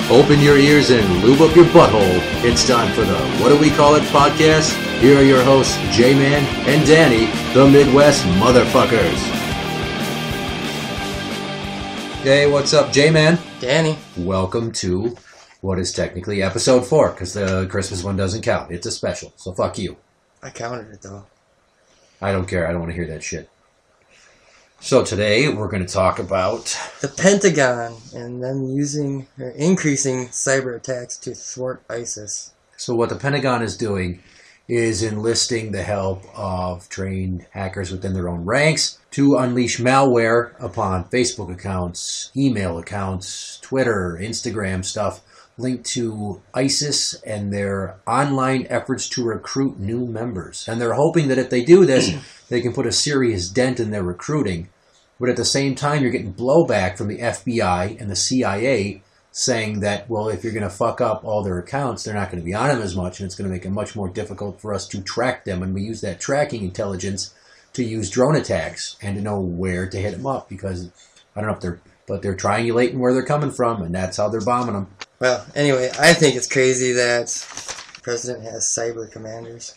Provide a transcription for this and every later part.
Open your ears and lube up your butthole. It's time for the What Do We Call It podcast. Here are your hosts, Jmann and Danny, the Midwest motherfuckers. Hey, what's up, Jmann? Danny. Welcome to what is technically episode 4, because the Christmas one doesn't count. It's a special, so fuck you. I counted it, though. I don't care. I don't want to hear that shit. So today, we're going to talk about the Pentagon and them increasing cyber attacks to thwart ISIS. So what the Pentagon is doing is enlisting the help of trained hackers within their own ranks to unleash malware upon Facebook accounts, email accounts, Twitter, Instagram stuff linked to ISIS and their online efforts to recruit new members. And they're hoping that if they do this, they can put a serious dent in their recruiting. But at the same time, you're getting blowback from the FBI and the CIA saying that, well, if you're going to fuck up all their accounts, they're not going to be on them as much, and it's going to make it much more difficult for us to track them. And we use that tracking intelligence to use drone attacks and to know where to hit them up, because I don't know if they're triangulating where they're coming from, and that's how they're bombing them. Well, anyway, I think it's crazy that the president has cyber commanders.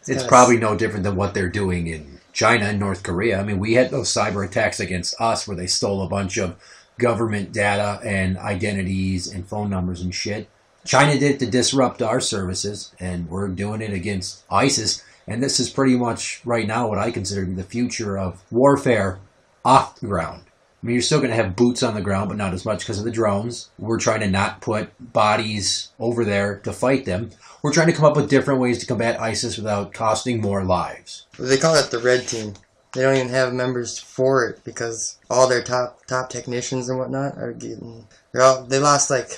It's probably no different than what they're doing in China and North Korea. I mean, we had those cyber attacks against us where they stole a bunch of government data and identities and phone numbers and shit. China did it to disrupt our services, and we're doing it against ISIS. And this is pretty much right now what I consider to be the future of warfare off the ground. I mean, you're still going to have boots on the ground, but not as much because of the drones. We're trying to not put bodies over there to fight them. We're trying to come up with different ways to combat ISIS without costing more lives. They call it the Red Team. They don't even have members for it because all their top technicians and whatnot are getting... They lost like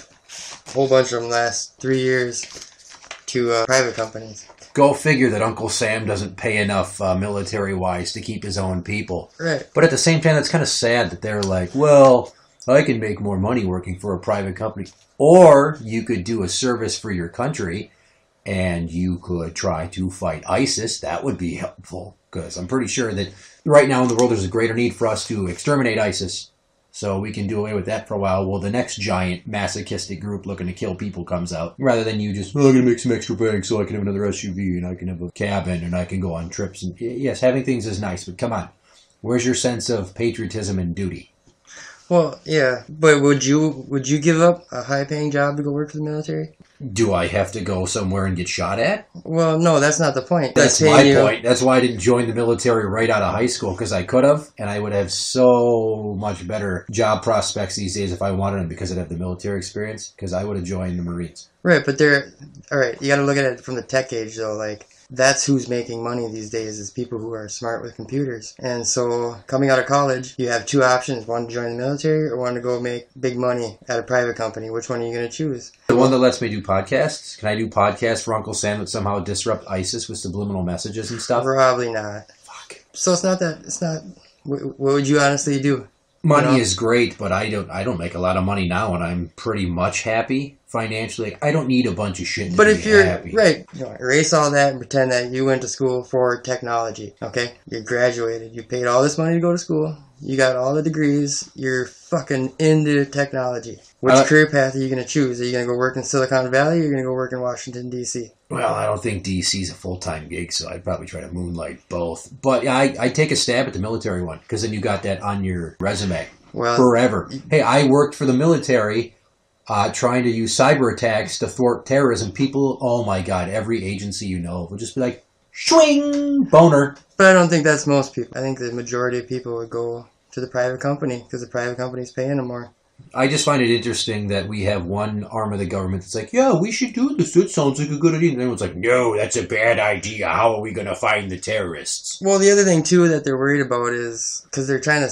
a whole bunch of them last 3 years to private companies. Go figure that Uncle Sam doesn't pay enough military-wise to keep his own people. Right. But at the same time, it's kind of sad that they're like, well, I can make more money working for a private company. Or you could do a service for your country and you could try to fight ISIS. That would be helpful, because I'm pretty sure that right now in the world there's a greater need for us to exterminate ISIS. So we can do away with that for a while. Well, the next giant masochistic group looking to kill people comes out. Rather than you just, I'm going to make some extra bank so I can have another SUV and I can have a cabin and I can go on trips. And yes, having things is nice, but come on. Where's your sense of patriotism and duty? Well, yeah, but would you give up a high-paying job to go work for the military? Do I have to go somewhere and get shot at? Well, no, that's not the point. That's my point. That's why I didn't join the military right out of high school, because I could have, and I would have so much better job prospects these days if I wanted them, because I'd have the military experience, because I would have joined the Marines. Right, but alright, you gotta look at it from the tech age, though, like, that's who's making money these days, is people who are smart with computers. And so, coming out of college, you have two options. One to join the military, or one to go make big money at a private company. Which one are you going to choose? The one that lets me do podcasts? Can I do podcasts for Uncle Sam that somehow disrupt ISIS with subliminal messages and stuff? Probably not. Fuck. So what would you honestly do? Money is great, but I don't make a lot of money now, and I'm pretty much happy financially. I don't need a bunch of shit to but be if you're happy. Right, erase all that and pretend that you went to school for technology. Okay, you graduated, you paid all this money to go to school, you got all the degrees, you're fucking into technology. Which career path are you going to choose? Are you going to go work in Silicon Valley, or are you going to go work in Washington, D.C.? Well, I don't think DC's a full-time gig, so I'd probably try to moonlight both. But I take a stab at the military one, because then you got that on your resume forever. Hey, I worked for the military trying to use cyber attacks to thwart terrorism. People, oh my God, every agency you know will just be like, swing, boner. But I don't think that's most people. I think the majority of people would go to the private company, because the private company's paying them more. I just find it interesting that we have one arm of the government that's like, yeah, we should do this. It sounds like a good idea. And everyone's like, no, that's a bad idea. How are we going to find the terrorists? Well, the other thing, too, that they're worried about is because they're trying to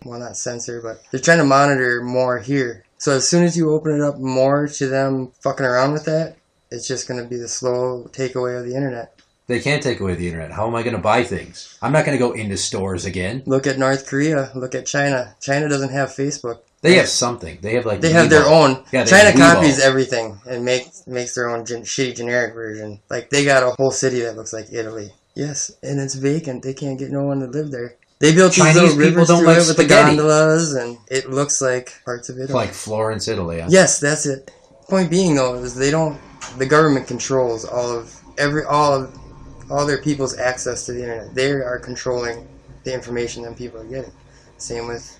not censor, but they're trying to monitor more here. So as soon as you open it up more to them fucking around with that, it's just going to be the slow takeaway of the internet. They can't take away the internet. How am I going to buy things? I'm not going to go into stores again. Look at North Korea. Look at China. China doesn't have Facebook. They have something. They have They have their own. Yeah, China copies everything and makes their own shitty generic version. Like, they got a whole city that looks like Italy. Yes, and it's vacant. They can't get no one to live there. They built these Chinese little people rivers don't through like it with the spaghetti. gondolas, and it looks like parts of Italy. Like Florence, Italy. Huh? Yes, that's it. Point being, though, is they don't. The government controls all their people's access to the internet. They are controlling the information that people are getting. Same with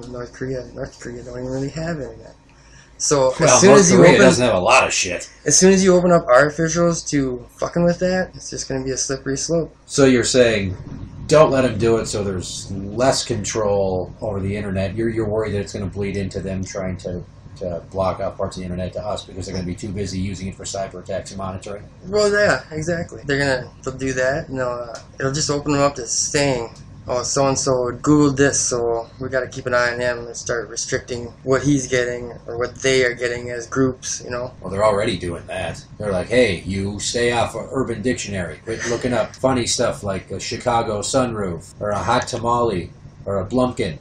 North Korea. North Korea don't even really have internet. So Well, as soon North as you Korea open, doesn't have a lot of shit. as soon as you open up our officials to fucking with that, it's just going to be a slippery slope. So you're saying, don't let them do it so there's less control over the internet. You're worried that it's going to bleed into them trying to block out parts of the internet to us because they're going to be too busy using it for cyber attacks and monitoring. Well, yeah, exactly. They'll do that, and it'll just open them up to saying, oh, so-and-so Googled this, so we got to keep an eye on him and start restricting what he's getting or what they are getting as groups, Well, they're already doing that. They're like, hey, you stay off of Urban Dictionary. Quit looking up funny stuff like a Chicago sunroof or a hot tamale or a blumpkin.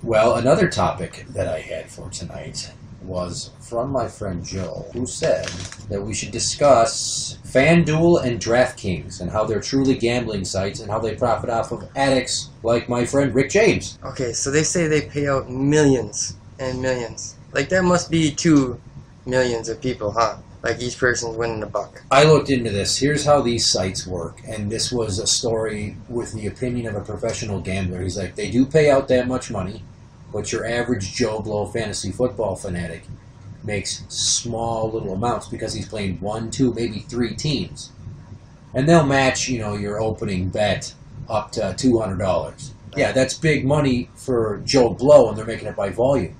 Well, another topic that I had for tonight was from my friend Joe, who said that we should discuss FanDuel and DraftKings and how they're truly gambling sites and how they profit off of addicts like my friend Rick James. Okay, so they say they pay out millions and millions. Like, there must be 2 millions of people, huh? Like, each person's winning a buck. I looked into this. Here's how these sites work. And this was a story with the opinion of a professional gambler. He's like, they do pay out that much money, but your average Joe Blow fantasy football fanatic makes small little amounts because he's playing 1, 2, maybe 3 teams. And they'll match, your opening bet up to $200. Yeah, that's big money for Joe Blow, and they're making it by volume.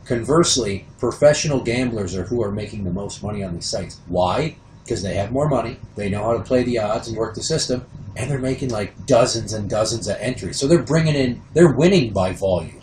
Conversely, professional gamblers are who are making the most money on these sites. Why? Because they have more money, they know how to play the odds and work the system, and they're making like dozens and dozens of entries. So they're winning by volume.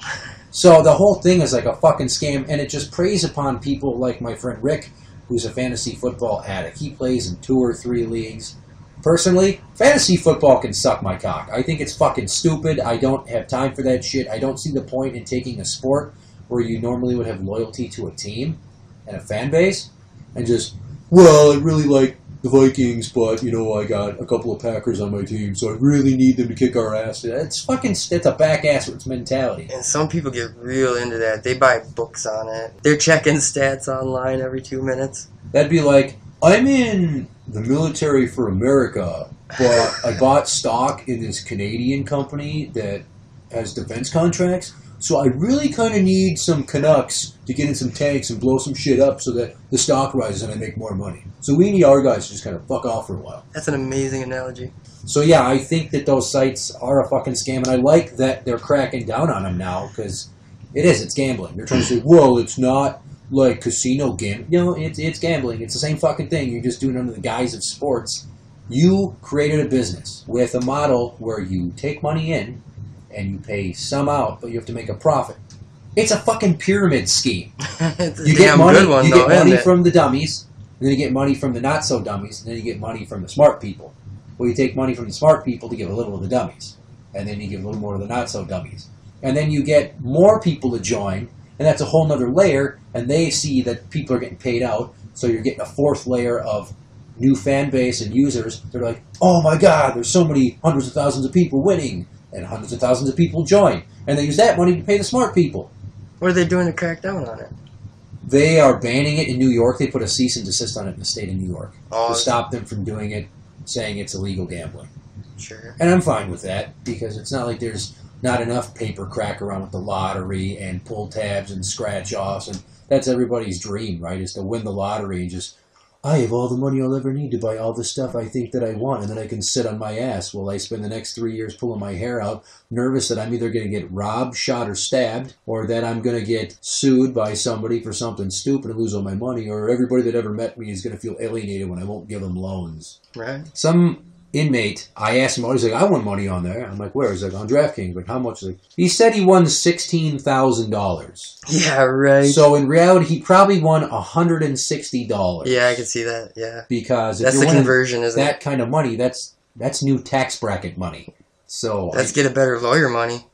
So the whole thing is like a fucking scam, and it just preys upon people like my friend Rick, who's a fantasy football addict. He plays in 2 or 3 leagues. Personally, fantasy football can suck my cock. I think it's fucking stupid. I don't have time for that shit. I don't see the point in taking a sport where you normally would have loyalty to a team and a fan base and just, well, I really like the Vikings, but, I got a couple of Packers on my team, so I really need them to kick our ass. It's a back-asswards mentality. And some people get real into that. They buy books on it. They're checking stats online every 2 minutes. That'd be like, I'm in the military for America, but I bought stock in this Canadian company that has defense contracts, so I really kind of need some Canucks to get in some tanks and blow some shit up so that the stock rises and I make more money. So we need our guys to just kind of fuck off for a while. That's an amazing analogy. So yeah, I think that those sites are a fucking scam, and I like that they're cracking down on them now, because it's gambling. They're trying to say, well, it's not like casino gambling. No, it's gambling. It's the same fucking thing. You're just doing it under the guise of sports. You created a business with a model where you take money in and you pay some out, but you have to make a profit. It's a fucking pyramid scheme. You get money from the dummies, and then you get money from the not-so-dummies, and then you get money from the smart people. Well, you take money from the smart people to give a little to the dummies, and then you give a little more to the not-so-dummies. And then you get more people to join, and that's a whole nother layer, and they see that people are getting paid out, so you're getting a 4th layer of new fan base and users. They're like, oh my god, there's so many hundreds of thousands of people winning, and hundreds of thousands of people join. And they use that money to pay the smart people. What are they doing to crack down on it? They are banning it in New York. They put a cease and desist on it in the state of New York to stop them from doing it, saying it's illegal gambling. Sure. And I'm fine with that, because it's not like there's not enough paper crack around with the lottery and pull tabs and scratch-offs, and that's everybody's dream, right, is to win the lottery and just, I have all the money I'll ever need to buy all the stuff I think that I want, and then I can sit on my ass while I spend the next 3 years pulling my hair out, nervous that I'm either going to get robbed, shot, or stabbed, or that I'm going to get sued by somebody for something stupid and lose all my money, or everybody that ever met me is going to feel alienated when I won't give them loans. Right. Some inmate, I asked him, he's like, I won money on there. I'm like, where? He's like, on DraftKings. Like, how much? Like, he said he won $16,000. Yeah, right. So in reality, he probably won $160. Yeah, I can see that. Yeah, because if that's you're the conversion, isn't that kind of money, that's new tax bracket money. So let's get a better lawyer money.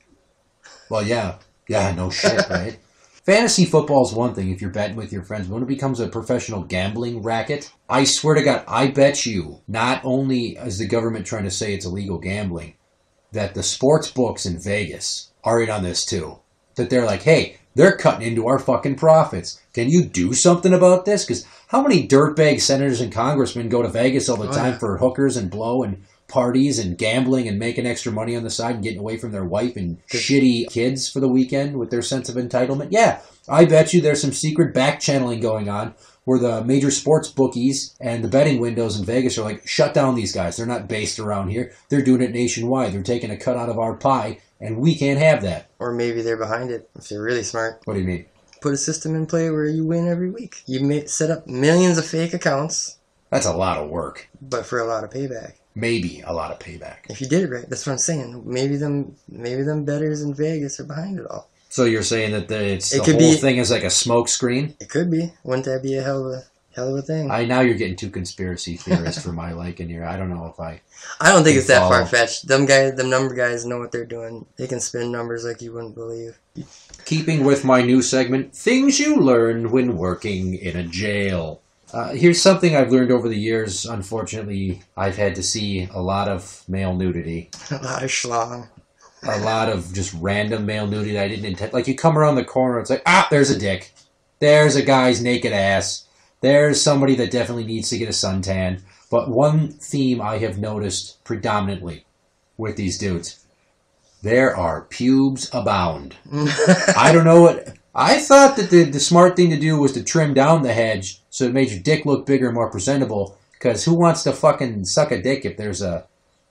Well, yeah, no shit, right? Fantasy football is one thing if you're betting with your friends. But when it becomes a professional gambling racket, I swear to God, I bet you, not only is the government trying to say it's illegal gambling, that the sports books in Vegas are in on this too. That they're like, hey, they're cutting into our fucking profits. Can you do something about this? Because how many dirtbag senators and congressmen go to Vegas all the time for hookers and blow and parties and gambling and making extra money on the side and getting away from their wife and shitty kids for the weekend with their sense of entitlement? Yeah, I bet you there's some secret back channeling going on where the major sports bookies and the betting windows in Vegas are like, shut down these guys. They're not based around here. They're doing it nationwide. They're taking a cut out of our pie, and we can't have that. Or maybe they're behind it if they're really smart. What do you mean? Put a system in play where you win every week. You set up millions of fake accounts. That's a lot of work. But for a lot of payback. Maybe a lot of payback. If you did it right, that's what I'm saying. Maybe them bettors in Vegas are behind it all. So you're saying that the whole thing is like a smoke screen? It could be. Wouldn't that be a hell of a thing? Now you're getting too conspiracy theorist for my liking here. I don't know if I don't think it's that far fetched. Them number guys know what they're doing. They can spin numbers like you wouldn't believe. Keeping with my new segment, things you learned when working in a jail. Here's something I've learned over the years. Unfortunately, I've had to see a lot of male nudity. A lot of schlong. A lot of just random male nudity I didn't intend. Like, you come around the corner, it's like, there's a dick. There's a guy's naked ass. There's somebody that definitely needs to get a suntan. But one theme I have noticed predominantly with these dudes, there are pubes abound. I don't know what... I thought that the smart thing to do was to trim down the hedge so it made your dick look bigger and more presentable. Because who wants to fucking suck a dick if there's a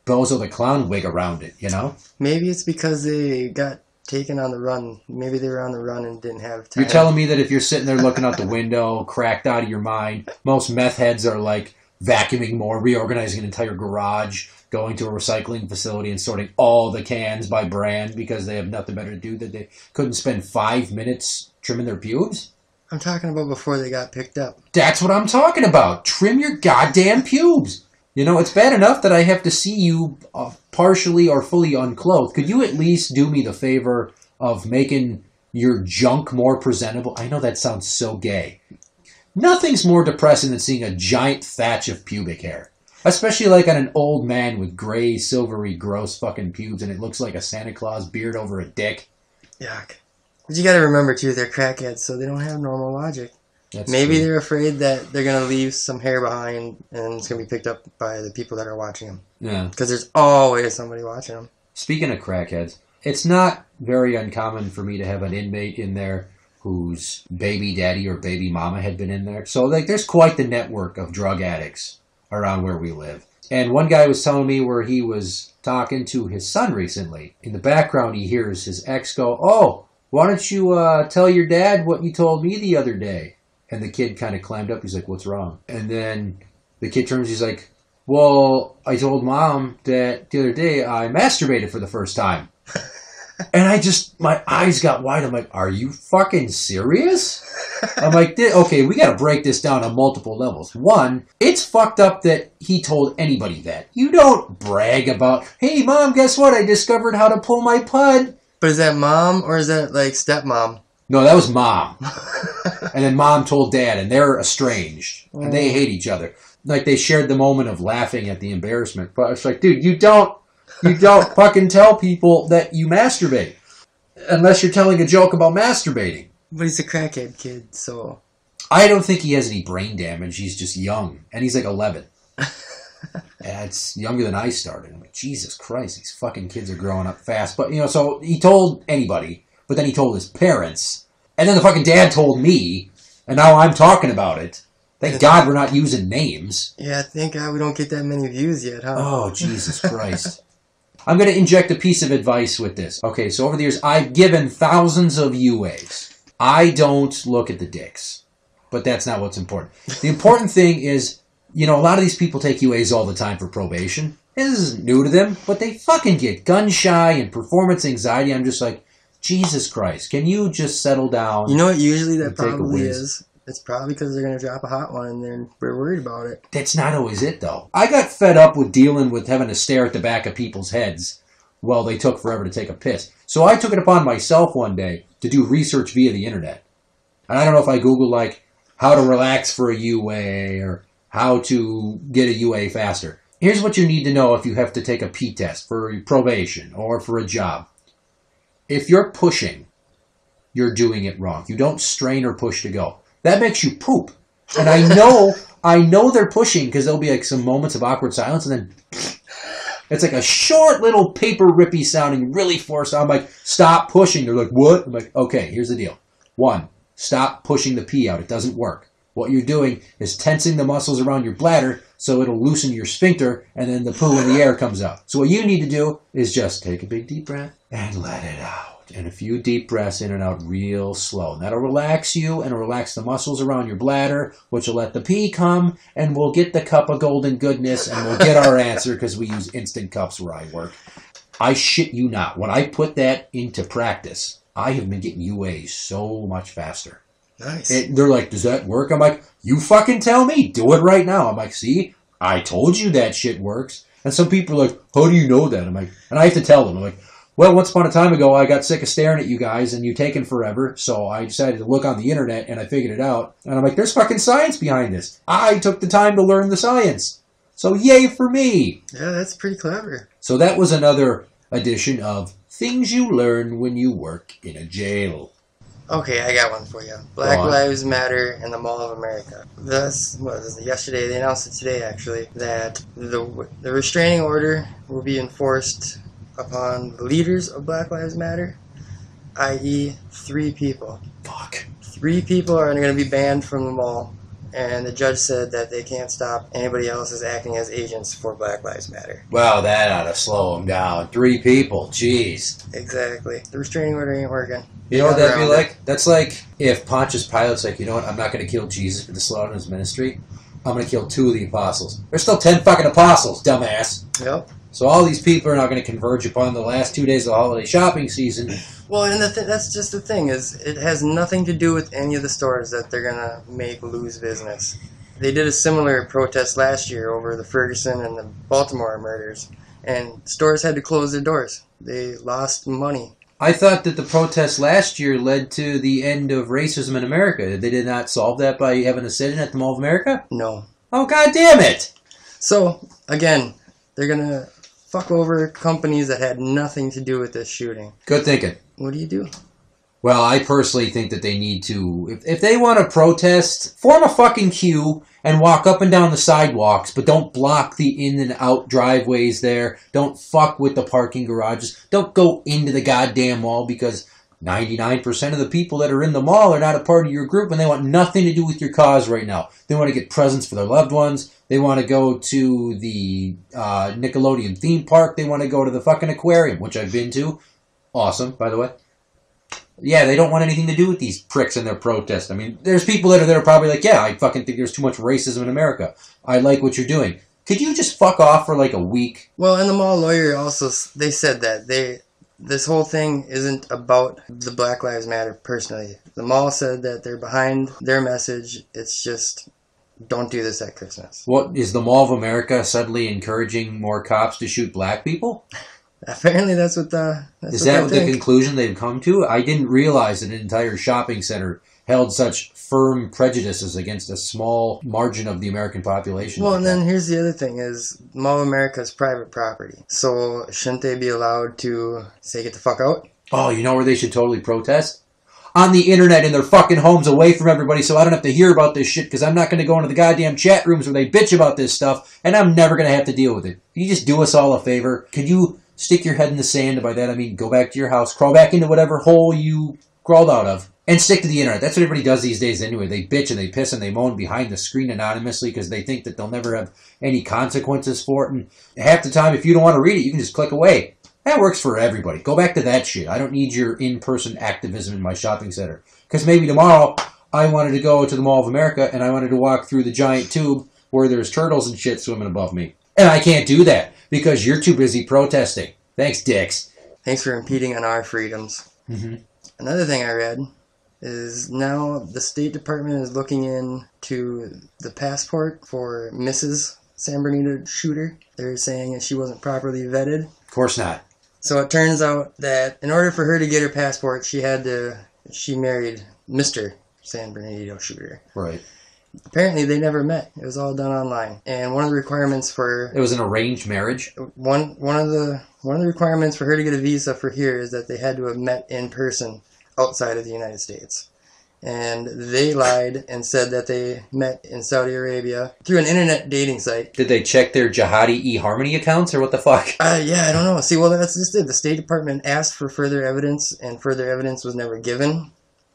Bozo the Clown wig around it, you know? Maybe it's because they got taken on the run. Maybe they were on the run and didn't have time. You're telling me that if you're sitting there looking out the window, cracked out of your mind, most meth heads are like vacuuming more, reorganizing an entire garage, going to a recycling facility and sorting all the cans by brand because they have nothing better to do, that they couldn't spend 5 minutes trimming their pubes? I'm talking about before they got picked up. That's what I'm talking about. Trim your goddamn pubes. You know, it's bad enough that I have to see you partially or fully unclothed. Could you at least do me the favor of making your junk more presentable? I know that sounds so gay. Nothing's more depressing than seeing a giant thatch of pubic hair. Especially like on an old man with gray, silvery, gross fucking pubes and it looks like a Santa Claus beard over a dick. Yuck. But you gotta remember too, they're crackheads, so they don't have normal logic. That's Maybe true. they're afraid that they're going to leave some hair behind and it's going to be picked up by the people that are watching them. Yeah. Because there's always somebody watching them. Speaking of crackheads, it's not very uncommon for me to have an inmate in there whose baby daddy or baby mama had been in there. So, like, there's quite the network of drug addicts around where we live. And one guy was telling me where he was talking to his son recently. In the background, he hears his ex go, "Oh, why don't you tell your dad what you told me the other day?" And the kid kind of climbed up. He's like, "What's wrong?" And then the kid turns. He's like, "Well, I told Mom that the other day I masturbated for the first time." And my eyes got wide. I'm like, "Are you fucking serious?" I'm like, "Okay, we got to break this down on multiple levels. One, it's fucked up that he told anybody that. You don't brag about, 'Hey, Mom, guess what? I discovered how to pull my pud.'" But is that mom or is that like stepmom? No, that was Mom. And then Mom told Dad, and they're estranged. And they hate each other. Like, they shared the moment of laughing at the embarrassment. But it's like, dude, you don't fucking tell people that you masturbate. Unless you're telling a joke about masturbating. But he's a crackhead kid, so... I don't think he has any brain damage. He's just young. And he's like 11. And it's younger than I started. I'm like, Jesus Christ, these fucking kids are growing up fast. But, you know, so he told anybody. But then he told his parents. And then the fucking dad told me. And now I'm talking about it. Thank God we're not using names. Yeah, thank God we don't get that many views yet, huh? Oh, Jesus Christ. I'm going to inject a piece of advice with this. Okay, so over the years, I've given thousands of UAs. I don't look at the dicks. But that's not what's important. The important thing is, you know, a lot of these people take UAs all the time for probation. This isn't new to them, but they fucking get gun shy and performance anxiety. I'm just like, Jesus Christ, can you just settle down? You know what usually that probably is? It's probably because they're going to drop a hot one and then we're worried about it. That's not always it, though. I got fed up with dealing with having to stare at the back of people's heads while they took forever to take a piss. So I took it upon myself one day to do research via the internet. And I don't know if I Googled, like, how to relax for a UA or how to get a UA faster. Here's what you need to know if you have to take a P test for probation or for a job. If you're pushing, you're doing it wrong. You don't strain or push to go. That makes you poop. And I know they're pushing because there'll be like some moments of awkward silence and then it's like a short little paper rippy sounding, really forced. I'm like, stop pushing. They're like, what? I'm like, okay, here's the deal. 1, stop pushing the pee out. It doesn't work. What you're doing is tensing the muscles around your bladder so it'll loosen your sphincter and then the poo in the air comes out. So what you need to do is just take a big deep breath and let it out. And a few deep breaths in and out real slow. And that'll relax you and relax the muscles around your bladder, which will let the pee come, and we'll get the cup of golden goodness, and we'll get our answer because we use instant cups where I work. I shit you not. When I put that into practice, I have been getting UAs so much faster. Nice. They're like, does that work? I'm like, you fucking tell me. Do it right now. I'm like, see, I told you that shit works. And some people are like, how do you know that? I'm like, and I have to tell them. I'm like, well, once upon a time ago, I got sick of staring at you guys, and you've taken forever, so I decided to look on the internet, and I figured it out. And I'm like, there's fucking science behind this. I took the time to learn the science. So yay for me. Yeah, that's pretty clever. So that was another edition of Things You Learn When You Work in a Jail. Okay, I got one for you. Black Lives Matter in the Mall of America. Yesterday, they announced it today, actually, that the restraining order will be enforced upon the leaders of Black Lives Matter, i.e. 3 people. Fuck. 3 people are going to be banned from the mall, and the judge said that they can't stop anybody else as acting as agents for Black Lives Matter. Well, that ought to slow them down. 3 people, jeez. Exactly. The restraining order ain't working. You know what that'd be like? That's like if Pontius Pilate's like, you know what, I'm not going to kill Jesus for the slaughter in his ministry. I'm going to kill 2 of the apostles. There's still 10 fucking apostles, dumbass. Yep. So all these people are not going to converge upon the last 2 days of the holiday shopping season. Well, and that's just the thing, is it has nothing to do with any of the stores that they're going to make lose business. They did a similar protest last year over the Ferguson and the Baltimore murders, and stores had to close their doors. They lost money. I thought that the protests last year led to the end of racism in America. They did not solve that by having a sit-in at the Mall of America? No. Oh, God damn it! So, again, they're going to fuck over companies that had nothing to do with this shooting. Good thinking. What do you do? Well, I personally think that they need to, if they want to protest, form a fucking queue and walk up and down the sidewalks, but don't block the in and out driveways there. Don't fuck with the parking garages. Don't go into the goddamn mall because 99% of the people that are in the mall are not a part of your group and they want nothing to do with your cause right now. They want to get presents for their loved ones. They want to go to the Nickelodeon theme park. They want to go to the fucking aquarium, which I've been to. Awesome, by the way. Yeah, they don't want anything to do with these pricks and their protest. I mean, there's people that are there probably like, yeah, I fucking think there's too much racism in America. I like what you're doing. Could you just fuck off for like a week? Well, and the mall lawyer also, they said that this whole thing isn't about the Black Lives Matter personally. The mall said that they're behind their message. It's just, don't do this at Christmas. What, is the Mall of America suddenly encouraging more cops to shoot black people? Apparently that's what Is that the conclusion they've come to? I didn't realize that an entire shopping center held such firm prejudices against a small margin of the American population. Well, and then here's the other thing is Mall of America is private property. So shouldn't they be allowed to say get the fuck out? Oh, you know where they should totally protest? On the internet in their fucking homes away from everybody so I don't have to hear about this shit because I'm not going to go into the goddamn chat rooms where they bitch about this stuff and I'm never going to have to deal with it. Can you just do us all a favor? Could you stick your head in the sand, and by that I mean go back to your house, crawl back into whatever hole you crawled out of, and stick to the internet. That's what everybody does these days anyway. They bitch and they piss and they moan behind the screen anonymously because they think that they'll never have any consequences for it. And half the time, if you don't want to read it, you can just click away. That works for everybody. Go back to that shit. I don't need your in-person activism in my shopping center. Because maybe tomorrow I wanted to go to the Mall of America and I wanted to walk through the giant tube where there's turtles and shit swimming above me. And I can't do that because you're too busy protesting. Thanks, dicks. Thanks for impeding on our freedoms. Mm-hmm. Another thing I read is now the State Department is looking into the passport for Mrs. San Bernardino shooter. They're saying that she wasn't properly vetted. Of course not. So it turns out that in order for her to get her passport, she married Mr. San Bernardino shooter. Right. Apparently, they never met. It was all done online. And one of the requirements for It was an arranged marriage. one of the requirements for her to get a visa for here is that they had to have met in person outside of the United States. And they lied and said that they met in Saudi Arabia through an internet dating site. Did they check their jihadi eHarmony accounts or what the fuck? Yeah, I don't know. See, well, that's just it. The State Department asked for further evidence, and further evidence was never given,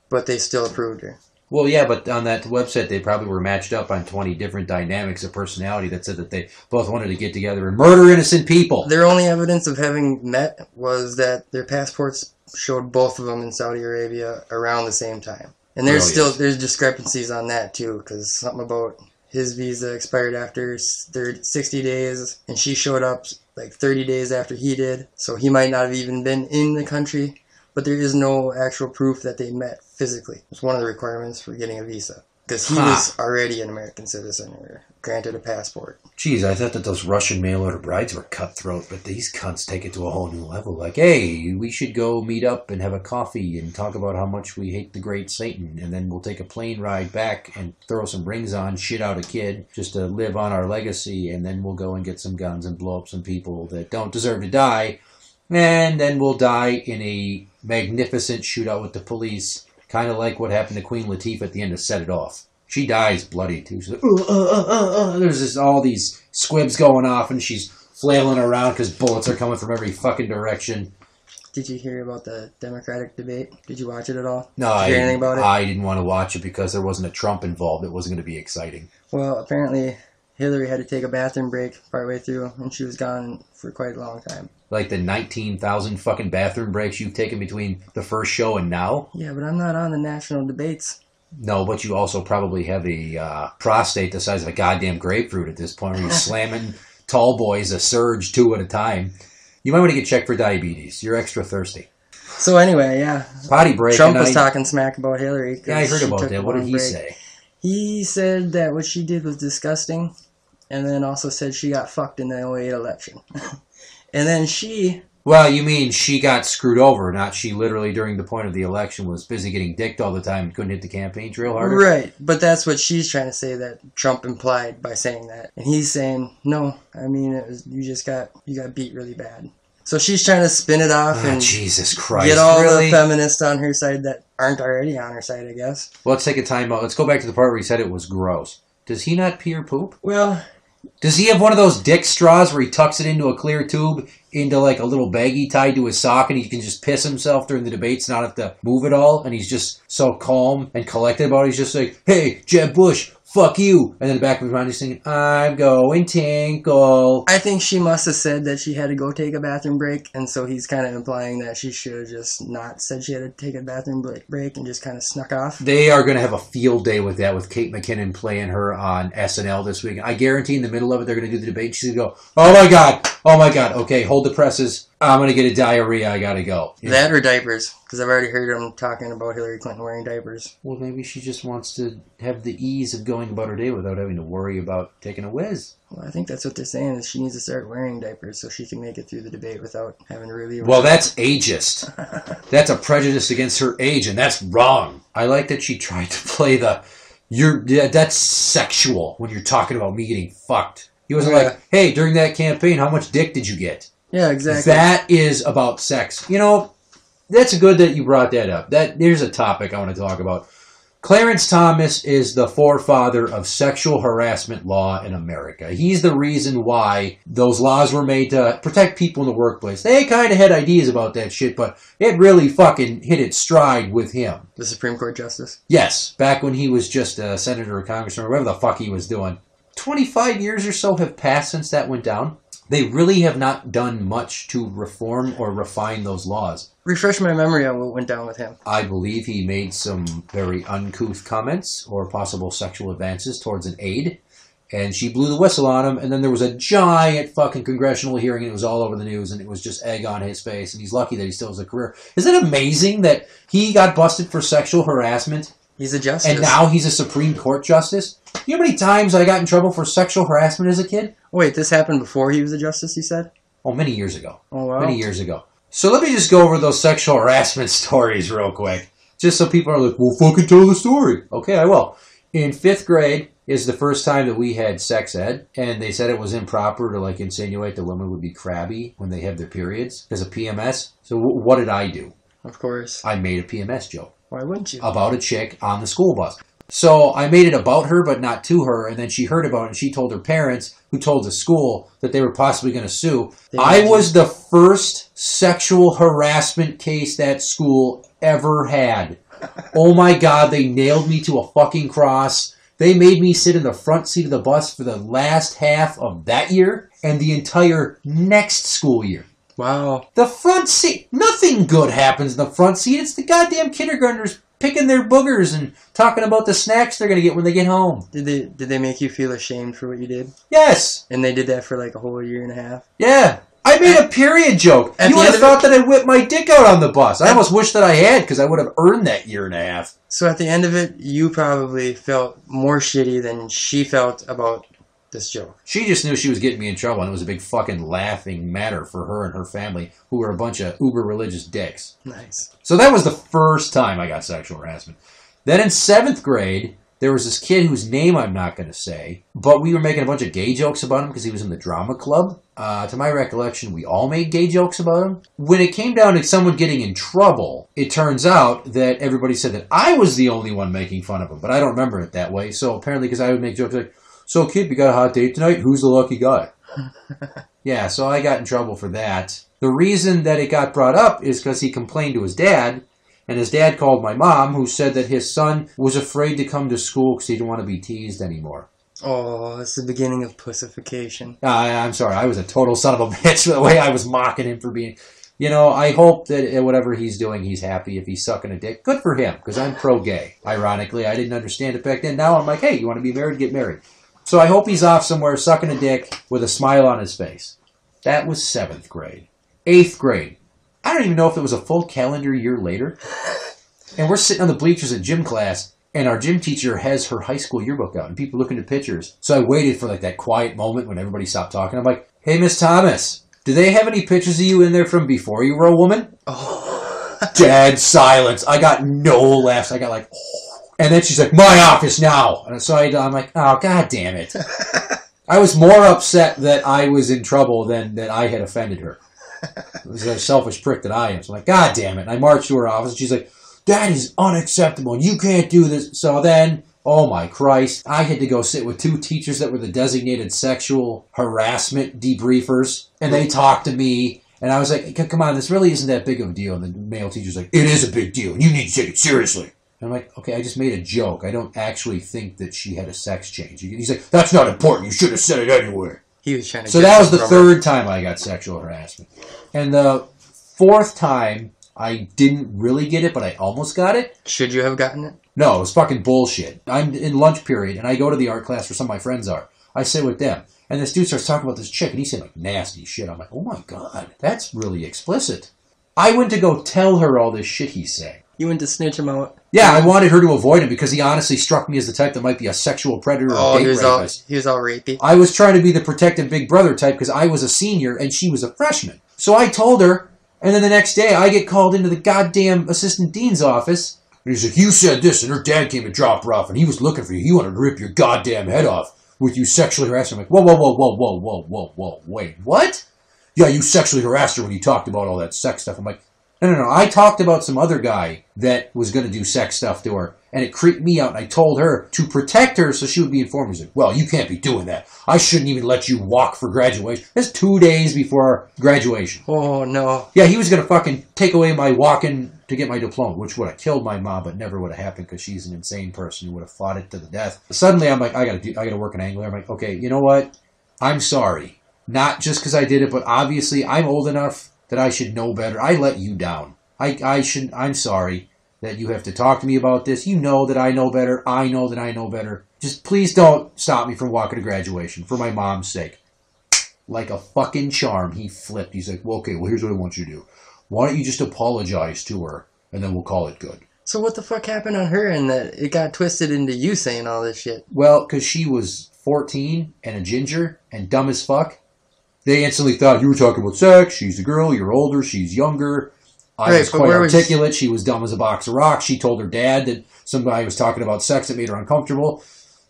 but they still approved her. Well, yeah, but on that website, they probably were matched up on 20 different dynamics of personality that said that they both wanted to get together and murder innocent people. Their only evidence of having met was that their passports showed both of them in Saudi Arabia around the same time. And there's discrepancies on that, too, because something about his visa expired after 60 days, and she showed up like 30 days after he did, so he might not have even been in the country, but there is no actual proof that they met physically. It's one of the requirements for getting a visa, because he was already an American citizen or granted a passport. Jeez, I thought that those Russian mail-order brides were cutthroat, but these cunts take it to a whole new level. Like, hey, we should go meet up and have a coffee and talk about how much we hate the great Satan, and then we'll take a plane ride back and throw some rings on, shit out a kid, just to live on our legacy, and then we'll go and get some guns and blow up some people that don't deserve to die, and then we'll die in a magnificent shootout with the police, kind of like what happened to Queen Latifah at the end of Set It Off. She dies bloody, too. She's like, there's just all these squibs going off, and she's flailing around because bullets are coming from every fucking direction. Did you hear about the Democratic debate? Did you watch it at all? No, Did you hear anything about it? I didn't want to watch it because there wasn't a Trump involved. It wasn't going to be exciting. Well, apparently Hillary had to take a bathroom break partway through, and she was gone for quite a long time. Like the 19,000 fucking bathroom breaks you've taken between the first show and now? Yeah, but I'm not on the national debates. No, but you also probably have a prostate the size of a goddamn grapefruit at this point where you're slamming tall boys a surge 2 at a time. You might want to get checked for diabetes. You're extra thirsty. So anyway, yeah. Potty break. Trump was talking smack about Hillary. Yeah, I heard about that. What did he say? He said that what she did was disgusting, and then also said she got fucked in the 2008 election. And then she... Well, you mean she got screwed over, not she literally during the point of the election was busy getting dicked all the time and couldn't hit the campaign trail harder? Right, but that's what she's trying to say that Trump implied by saying that. And he's saying, no, I mean, you got beat really bad. So she's trying to spin it off and Jesus Christ, get all the feminists on her side that aren't already on her side, I guess. Well, let's take a time out. Let's go back to the part where he said it was gross. Does he not pee or poop? Well... Does he have one of those dick straws where he tucks it into a clear tube, into like a little baggie tied to his sock, and he can just piss himself during the debates, not have to move at all? And he's just so calm and collected about it. He's just like, hey, Jeb Bush, fuck you. And in the back of his mind, he's singing, I'm going tinkle. I think she must have said that she had to go take a bathroom break, and so he's kind of implying that she should have just not said she had to take a bathroom break and just kind of snuck off. They are going to have a field day with that, with Kate McKinnon playing her on SNL this week. I guarantee in the middle of it, they're going to do the debate. She's going to go, oh my God, okay, hold the presses. I'm going to get a diarrhea. I got to go. That or diapers, because I've already heard them talking about Hillary Clinton wearing diapers. Well, maybe she just wants to have the ease of going about her day without having to worry about taking a whiz. Well, I think that's what they're saying, is she needs to start wearing diapers so she can make it through the debate without having to really... Well, that's ageist. That's a prejudice against her age, and that's wrong. I like that she tried to play that's sexual when you're talking about me getting fucked. He wasn't like, hey, during that campaign, how much dick did you get? Yeah, exactly. That is about sex. You know, that's good that you brought that up. Here's a topic I want to talk about. Clarence Thomas is the forefather of sexual harassment law in America. He's the reason why those laws were made to protect people in the workplace. They kind of had ideas about that shit, but it really fucking hit its stride with him. The Supreme Court Justice? Yes, back when he was just a senator or congressman or whatever the fuck he was doing. 25 years or so have passed since that went down. They really have not done much to reform or refine those laws. Refresh my memory on what went down with him. I believe he made some very uncouth comments or possible sexual advances towards an aide, and she blew the whistle on him, and then there was a giant fucking congressional hearing, and it was all over the news, and it was just egg on his face, and he's lucky that he still has a career. Isn't it amazing that he got busted for sexual harassment? He's a justice. And now he's a Supreme Court justice? You know how many times I got in trouble for sexual harassment as a kid? Wait, this happened before he was a justice, you said? Oh, many years ago. Oh, wow. Many years ago. So let me just go over those sexual harassment stories real quick. Just so people are like, well, fucking tell the story. Okay, I will. In 5th grade is the first time that we had sex ed, and they said it was improper to like insinuate that women would be crabby when they have their periods because of PMS. So what did I do? Of course. I made a PMS joke. Why wouldn't you? About a chick on the school bus. So I made it about her, but not to her, and then she heard about it, and she told her parents, who told the school that they were possibly going to sue. I was the first sexual harassment case that school ever had. Oh my God, they nailed me to a fucking cross. They made me sit in the front seat of the bus for the last half of that year and the entire next school year. Wow. The front seat, nothing good happens in the front seat. It's the goddamn kindergartners picking their boogers and talking about the snacks they're going to get when they get home. Did they make you feel ashamed for what you did? Yes. And they did that for like a whole year and a half? Yeah. I made a period joke. You would have thought that I whipped my dick out on the bus. I almost wish that I had because I would have earned that year and a half. So at the end of it, you probably felt more shitty than she felt about this joke. She just knew she was getting me in trouble, and it was a big fucking laughing matter for her and her family, who were a bunch of uber religious dicks. Nice. So that was the first time I got sexual harassment. Then in 7th grade, there was this kid whose name I'm not going to say, but we were making a bunch of gay jokes about him because he was in the drama club. To my recollection, we all made gay jokes about him. When it came down to someone getting in trouble, it turns out that everybody said that I was the only one making fun of him, but I don't remember it that way. So apparently, because I would make jokes like, "So kid, you got a hot date tonight? Who's the lucky guy?" Yeah, so I got in trouble for that. The reason that it got brought up is because he complained to his dad, and his dad called my mom, who said that his son was afraid to come to school because he didn't want to be teased anymore. Oh, it's the beginning of pussification. I'm sorry, I was a total son of a bitch for the way I was mocking him for being... You know, I hope that whatever he's doing, he's happy. If he's sucking a dick, good for him, because I'm pro-gay. Ironically, I didn't understand it back then. Now I'm like, hey, you want to be married? Get married. So I hope he's off somewhere sucking a dick with a smile on his face. That was 7th grade. 8th grade. I don't even know if it was a full calendar year later. And we're sitting on the bleachers at gym class, and our gym teacher has her high school yearbook out, and people looking at pictures. So I waited for like that quiet moment when everybody stopped talking. I'm like, hey, Miss Thomas, do they have any pictures of you in there from before you were a woman? Oh. Dead silence. I got no laughs. I got like, oh. And then she's like, my office now. And so I'm like, oh, God damn it. I was more upset that I was in trouble than that I had offended her. It was a selfish prick that I am. So I'm like, God damn it. And I marched to her office, and she's like, that is unacceptable. You can't do this. So then, oh my Christ, I had to go sit with 2 teachers that were the designated sexual harassment debriefers. And they talked to me. And I was like, come on, this really isn't that big of a deal. And the male teacher's like, it is a big deal. You need to take it seriously. And I'm like, okay, I just made a joke. I don't actually think that she had a sex change. He's like, that's not important. You should have said it anyway. He was trying to. So that was the 3rd time I got sexual harassment. And the 4th time, I didn't really get it, but I almost got it. Should you have gotten it? No, it was fucking bullshit. I'm in lunch period, and I go to the art class where some of my friends are. I sit with them. And this dude starts talking about this chick, and he said like nasty shit. I'm like, oh my God, that's really explicit. I went to go tell her all this shit he's saying. You went to snitch him out? Yeah, I wanted her to avoid him because he honestly struck me as the type that might be a sexual predator or a date rapist. He was all rapey. I was trying to be the protective big brother type because I was a senior and she was a freshman. So I told her, and then the next day I get called into the goddamn assistant dean's office. And he's like, you said this, and her dad came to drop her off, and he was looking for you. He wanted to rip your goddamn head off with you sexually harassing her. I'm like, whoa, wait, what? Yeah, you sexually harassed her when you talked about all that sex stuff. I'm like, no. I talked about some other guy that was going to do sex stuff to her, and it creeped me out, and I told her to protect her so she would be informed. He's like, well, you can't be doing that. I shouldn't even let you walk for graduation. That's 2 days before graduation. Oh, no. Yeah, he was going to fucking take away my walking to get my diploma, which would have killed my mom, but never would have happened because she's an insane person who would have fought it to the death. Suddenly, I'm like, I got to work an angle. I'm like, okay, you know what? I'm sorry. Not just because I did it, but obviously I'm old enough that I should know better. I let you down. I'm sorry that you have to talk to me about this. You know that I know better. I know that I know better. Just please don't stop me from walking to graduation for my mom's sake. Like a fucking charm, he flipped. He's like, well, okay, well, here's what I want you to do. Why don't you just apologize to her, and then we'll call it good. So what the fuck happened on her and that it got twisted into you saying all this shit? Well, because she was 14 and a ginger and dumb as fuck. They instantly thought you were talking about sex. She's a girl. You're older. She's younger. I was quite articulate. She was dumb as a box of rocks. She told her dad that somebody was talking about sex that made her uncomfortable.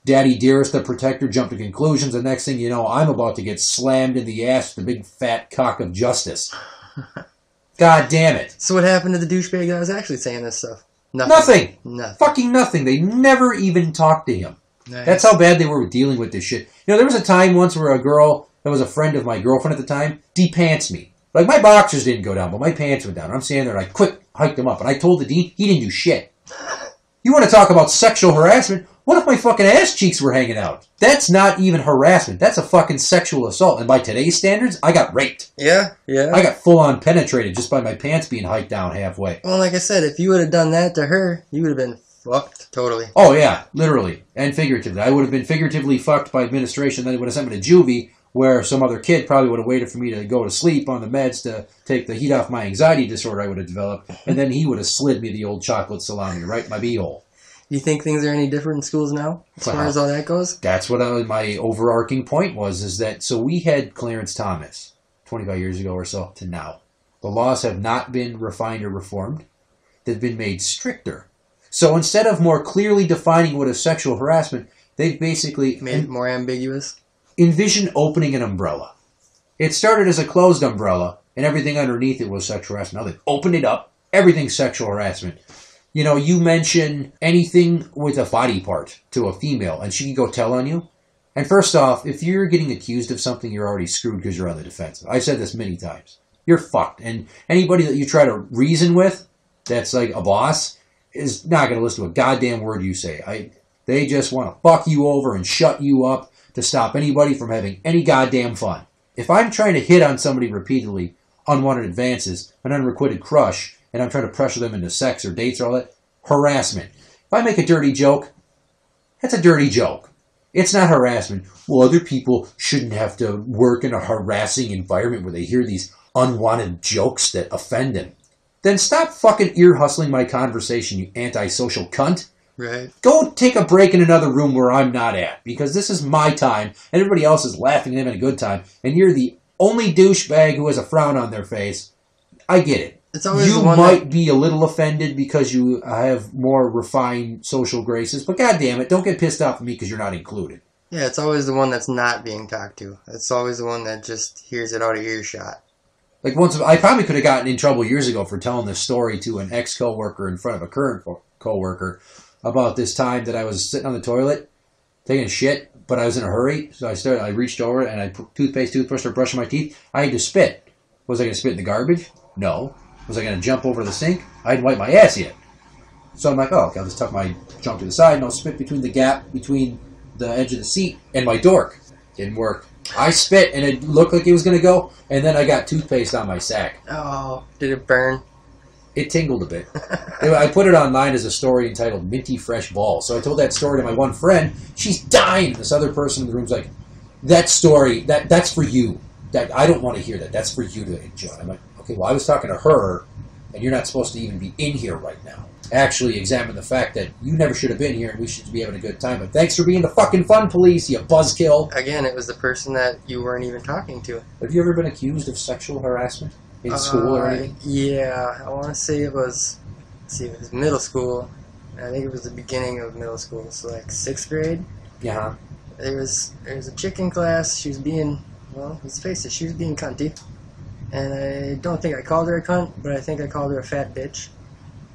Daddy Dearest, the protector, jumped to conclusions. The next thing you know, I'm about to get slammed in the ass with the big fat cock of justice. God damn it. So what happened to the douchebag that was actually saying this stuff? Nothing. Fucking nothing. They never even talked to him. Nice. That's how bad they were dealing with this shit. You know, there was a time once where a girl that was a friend of my girlfriend at the time de-pants me. Like, my boxers didn't go down, but my pants went down. I'm standing there and I quick hiked them up. And I told the dean, he didn't do shit. You want to talk about sexual harassment? What if my fucking ass cheeks were hanging out? That's not even harassment. That's a fucking sexual assault. And by today's standards, I got raped. Yeah. I got full-on penetrated just by my pants being hiked down halfway. Well, like I said, if you would have done that to her, you would have been fucked totally. Oh, yeah. Literally. And figuratively. I would have been figuratively fucked by administration. Then they would have sent me to juvie, where some other kid probably would have waited for me to go to sleep on the meds to take the heat off my anxiety disorder I would have developed. And then he would have slid me the old chocolate salami right in my beehole. Do you think things are any different in schools now, as far as all that goes? That's what my overarching point was, is that, so we had Clarence Thomas 25 years ago or so to now. The laws have not been refined or reformed. They've been made stricter. So instead of more clearly defining what is sexual harassment, they've basically made it more ambiguous. Envision opening an umbrella. It started as a closed umbrella, and everything underneath it was sexual harassment. Now they've opened it up. Everything's sexual harassment. You know, you mention anything with a body part to a female, and she can go tell on you. And first off, if you're getting accused of something, you're already screwed because you're on the defensive. I've said this many times. You're fucked. And anybody that you try to reason with, that's like a boss, is not going to listen to a goddamn word you say. They just want to fuck you over and shut you up to stop anybody from having any goddamn fun. If I'm trying to hit on somebody repeatedly, unwanted advances, an unrequited crush, and I'm trying to pressure them into sex or dates or all that, harassment. If I make a dirty joke, that's a dirty joke. It's not harassment. Well, other people shouldn't have to work in a harassing environment where they hear these unwanted jokes that offend them. Then stop fucking ear hustling my conversation, you antisocial cunt. Right. Go take a break in another room where I'm not at, because this is my time, and everybody else is laughing and having a good time, and you're the only douchebag who has a frown on their face. I get it. It's always you might be a little offended because you have more refined social graces, but goddamn it, don't get pissed off at me because you're not included. Yeah, it's always the one that's not being talked to. It's always the one that just hears it out of earshot. Like once, I probably could have gotten in trouble years ago for telling this story to an ex-coworker in front of a current coworker about this time that I was sitting on the toilet taking a shit, but I was in a hurry, so I reached over and I put toothbrush, started brushing my teeth. I had to spit. Was I going to spit in the garbage? No. Was I going to jump over the sink? I hadn't wiped my ass yet. So I'm like, oh, okay, I'll just tuck my junk to the side and I'll spit between the gap between the edge of the seat and my dork. Didn't work. I spit and it looked like it was going to go, and then I got toothpaste on my sack. Oh, did it burn? It tingled a bit. I put it online as a story entitled Minty Fresh Balls. So I told that story to my one friend. She's dying. This other person in the room's like, that story, that's for you. I don't want to hear that. That's for you to enjoy. I'm like, okay, well, I was talking to her, and you're not supposed to even be in here right now. Actually examine the fact that you never should have been here, and we should be having a good time. But thanks for being the fucking fun police, you buzzkill. Again, it was the person that you weren't even talking to. Have you ever been accused of sexual harassment in school or anything? Yeah, I want to say it was, it was middle school. I think it was the beginning of middle school, so like 6th grade. Yeah. There was a chick in class. She was being, well, let's face it, she was being cunty. And I don't think I called her a cunt, but I think I called her a fat bitch.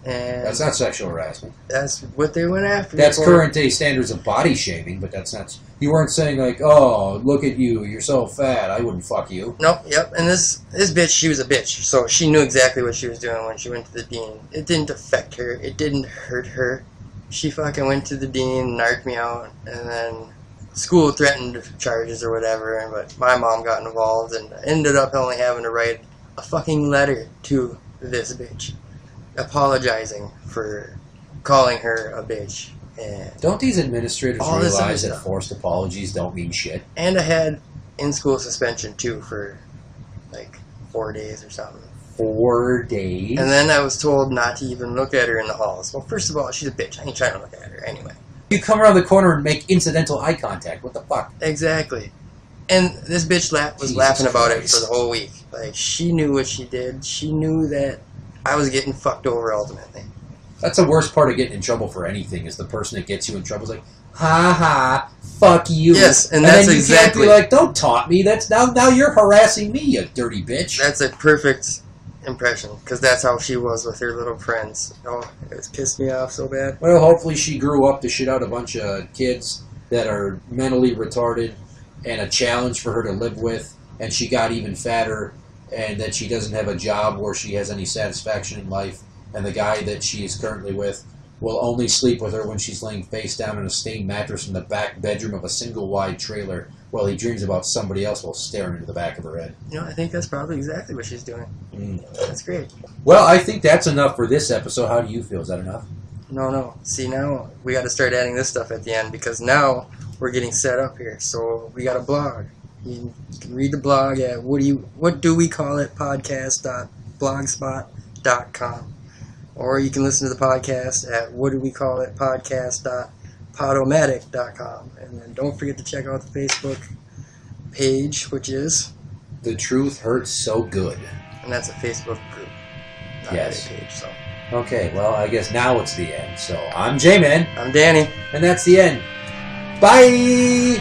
And that's not sexual harassment. That's what they went after. That's current day standards of body shaming, but that's not. You weren't saying like, "Oh, look at you, you're so fat, I wouldn't fuck you." Nope. Yep. And this bitch, she was a bitch, so she knew exactly what she was doing when she went to the dean. It didn't affect her. It didn't hurt her. She fucking went to the dean, narked me out, and then school threatened charges or whatever. But my mom got involved and ended up only having to write a fucking letter to this bitch, apologizing for calling her a bitch. And don't these administrators realize that forced apologies don't mean shit? And I had in-school suspension too for like 4 days or something. 4 days? And then I was told not to even look at her in the halls. Well, first of all, she's a bitch. I ain't trying to look at her anyway. You come around the corner and make incidental eye contact. What the fuck? Exactly. And this bitch was laughing about it for the whole week. Like, she knew what she did. She knew that I was getting fucked over ultimately. That's the worst part of getting in trouble for anything, is the person that gets you in trouble is like, ha ha, fuck you. Yes, and then that's you exactly... can't be like, don't taunt me. That's now you're harassing me, you dirty bitch. That's a perfect impression, because that's how she was with her little friends. Oh, it's pissed me off so bad. Well, hopefully she grew up to shit out a bunch of kids that are mentally retarded and a challenge for her to live with, and she got even fatter, and that she doesn't have a job where she has any satisfaction in life, and the guy that she is currently with will only sleep with her when she's laying face down on a stained mattress in the back bedroom of a single-wide trailer while he dreams about somebody else while staring into the back of her head. You know, I think that's probably exactly what she's doing. That's great. Well, I think that's enough for this episode. How do you feel? Is that enough? No. See, now we got to start adding this stuff at the end, because now we're getting set up here. So we got a blog. You can read the blog at what do we call it podcast.blogspot.com. Or you can listen to the podcast at whatdowecallitpodcast.podomatic.com. And then don't forget to check out the Facebook page, which is... The Truth Hurts So Good. And that's a Facebook group, not yes. a page. So. Okay, well, I guess now it's the end. So I'm Jmann. I'm Danny. And that's the end. Bye!